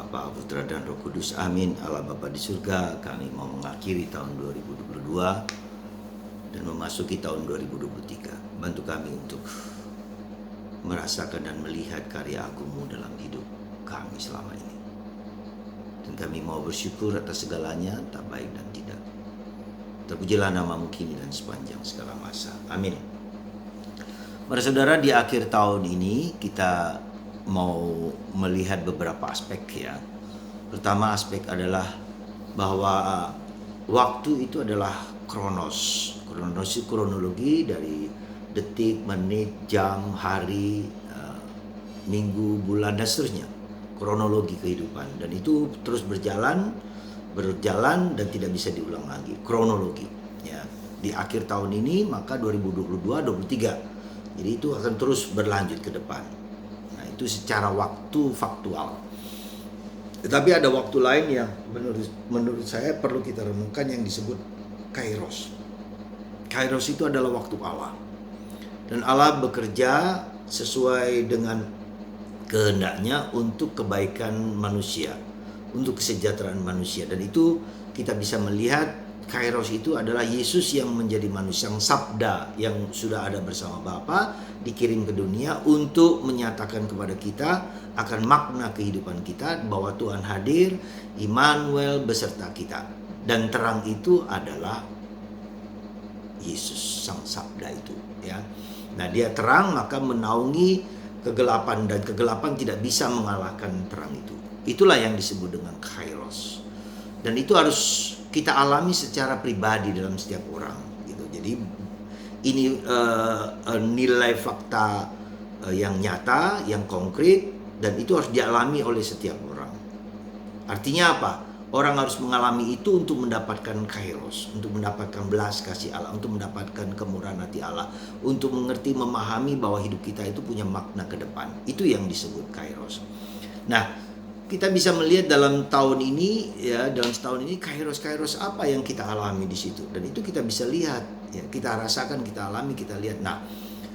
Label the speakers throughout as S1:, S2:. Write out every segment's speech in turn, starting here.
S1: Bapa, Putra dan Roh Kudus. Amin. Allah Bapa di surga, kami mau mengakhiri tahun 2022 dan memasuki tahun 2023. Bantu kami untuk merasakan dan melihat karya Agung-Mu dalam hidup kami selama ini. Dan kami mau bersyukur atas segalanya, tak baik dan tidak. Terpujilah nama-Mu kini dan sepanjang segala masa. Amin. Para saudara, di akhir tahun ini kita mau melihat beberapa aspek ya. Pertama aspek adalah bahwa waktu itu adalah kronos. Kronos itu kronologi dari detik, menit, jam, hari, minggu, bulan dan seterusnya. Kronologi kehidupan, dan itu terus berjalan dan tidak bisa diulang lagi. Kronologi ya. Di akhir tahun ini maka 2022-23. Jadi itu akan terus berlanjut ke depan. Itu secara waktu faktual. Tetapi ada waktu lain yang menurut saya perlu kita renungkan yang disebut kairos. Kairos itu adalah waktu Allah. Dan Allah bekerja sesuai dengan kehendaknya untuk kebaikan manusia, untuk kesejahteraan manusia. Dan itu kita bisa melihat kairos itu adalah Yesus yang menjadi manusia, yang sabda yang sudah ada bersama Bapa dikirim ke dunia untuk menyatakan kepada kita akan makna kehidupan kita, bahwa Tuhan hadir, Immanuel beserta kita. Dan terang itu adalah Yesus, sang sabda itu ya. Nah, dia terang maka menaungi kegelapan, dan kegelapan tidak bisa mengalahkan terang itu. Itulah yang disebut dengan kairos. Dan itu harus kita alami secara pribadi dalam setiap orang gitu. Jadi ini nilai fakta yang nyata, yang konkret, dan itu harus dialami oleh setiap orang. Artinya apa? Orang harus mengalami itu untuk mendapatkan kairos, untuk mendapatkan belas kasih Allah, untuk mendapatkan kemurahan hati Allah, untuk mengerti, memahami bahwa hidup kita itu punya makna ke depan. Itu yang disebut kairos. Nah, kita bisa melihat dalam tahun ini ya, dalam setahun ini kairos apa yang kita alami di situ, dan itu kita bisa lihat ya, kita rasakan, kita alami, kita lihat. Nah,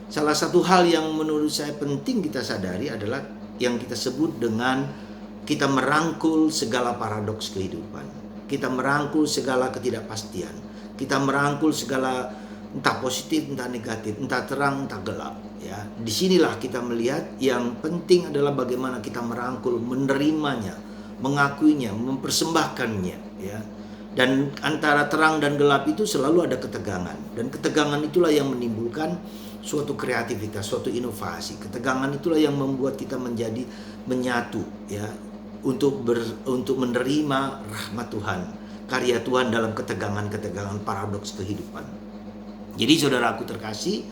S1: salah satu hal yang menurut saya penting kita sadari adalah yang kita sebut dengan kita merangkul segala paradoks kehidupan, kita merangkul segala ketidakpastian, kita merangkul segala entah positif, entah negatif, entah terang, entah gelap. Ya, disinilah kita melihat yang penting adalah bagaimana kita merangkul, menerimanya, mengakuinya, mempersembahkannya. Ya, dan antara terang dan gelap itu selalu ada ketegangan, dan ketegangan itulah yang menimbulkan suatu kreativitas, suatu inovasi. Ketegangan itulah yang membuat kita menjadi menyatu, ya, untuk menerima rahmat Tuhan, karya Tuhan dalam ketegangan paradoks kehidupan. Jadi saudaraku terkasih,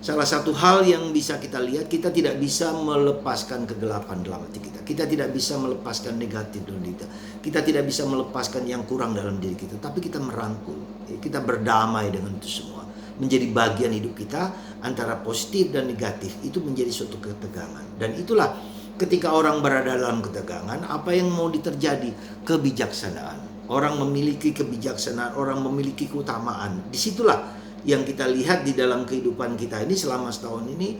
S1: salah satu hal yang bisa kita lihat, kita tidak bisa melepaskan kegelapan dalam hati kita. Kita tidak bisa melepaskan negatif dalam diri kita. Kita tidak bisa melepaskan yang kurang dalam diri kita. Tapi kita merangkul, kita berdamai dengan itu semua. Menjadi bagian hidup kita, antara positif dan negatif, itu menjadi suatu ketegangan. Dan itulah ketika orang berada dalam ketegangan, apa yang mau terjadi? Kebijaksanaan. Orang memiliki kebijaksanaan, orang memiliki keutamaan. Disitulah yang kita lihat di dalam kehidupan kita ini selama setahun ini.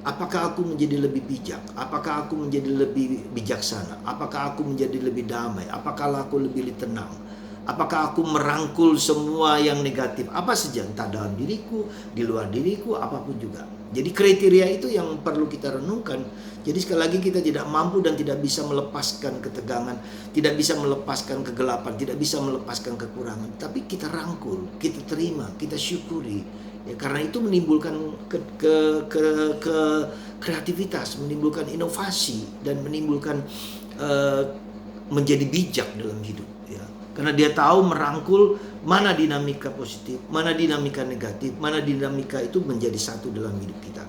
S1: Apakah aku menjadi lebih bijak? Apakah aku menjadi lebih bijaksana? Apakah aku menjadi lebih damai? Apakah aku lebih tenang? Apakah aku merangkul semua yang negatif? Apa saja, entah dalam diriku, di luar diriku, apapun juga. Jadi kriteria itu yang perlu kita renungkan. Jadi sekali lagi, kita tidak mampu dan tidak bisa melepaskan ketegangan, tidak bisa melepaskan kegelapan, tidak bisa melepaskan kekurangan. Tapi kita rangkul, kita terima, kita syukuri. Ya, karena itu menimbulkan kreativitas, menimbulkan inovasi, dan menimbulkan menjadi bijak dalam hidup. Ya. Karena dia tahu merangkul mana dinamika positif, mana dinamika negatif, mana dinamika itu menjadi satu dalam hidup kita.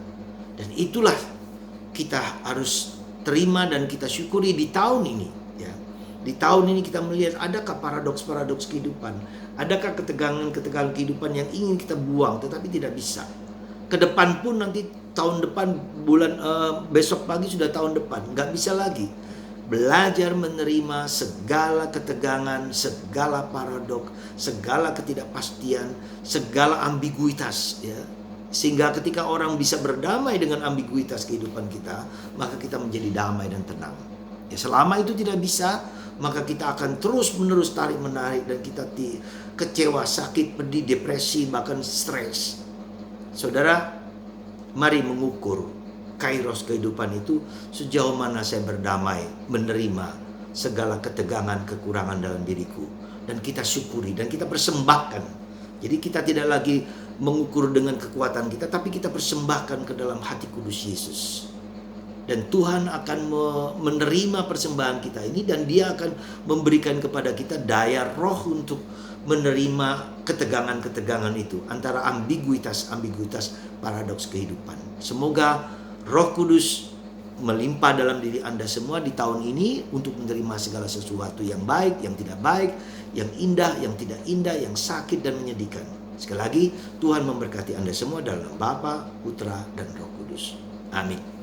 S1: Dan itulah kita harus terima dan kita syukuri di tahun ini. Ya. Di tahun ini kita melihat adakah paradoks kehidupan, adakah ketegangan kehidupan yang ingin kita buang tetapi tidak bisa. Ke depan pun nanti tahun depan, besok pagi sudah tahun depan, nggak bisa lagi. Belajar menerima segala ketegangan, segala paradoks, segala ketidakpastian, segala ambiguitas, ya. Sehingga ketika orang bisa berdamai dengan ambiguitas kehidupan kita, maka kita menjadi damai dan tenang. Ya, selama itu tidak bisa, maka kita akan terus-menerus tarik-menarik dan kita kecewa, sakit, pedih, depresi, bahkan stres. Saudara, mari mengukur kairos kehidupan itu sejauh mana saya berdamai, menerima segala ketegangan, kekurangan dalam diriku. Dan kita syukuri dan kita persembahkan. Jadi kita tidak lagi mengukur dengan kekuatan kita, tapi kita persembahkan ke dalam hati kudus Yesus. Dan Tuhan akan menerima persembahan kita ini, dan Dia akan memberikan kepada kita daya roh untuk menerima ketegangan-ketegangan itu, antara ambiguitas paradoks kehidupan. Semoga Roh Kudus melimpah dalam diri Anda semua di tahun ini untuk menerima segala sesuatu yang baik, yang tidak baik, yang indah, yang tidak indah, yang sakit dan menyedihkan. Sekali lagi, Tuhan memberkati Anda semua dalam Bapa, Putra, dan Roh Kudus. Amin.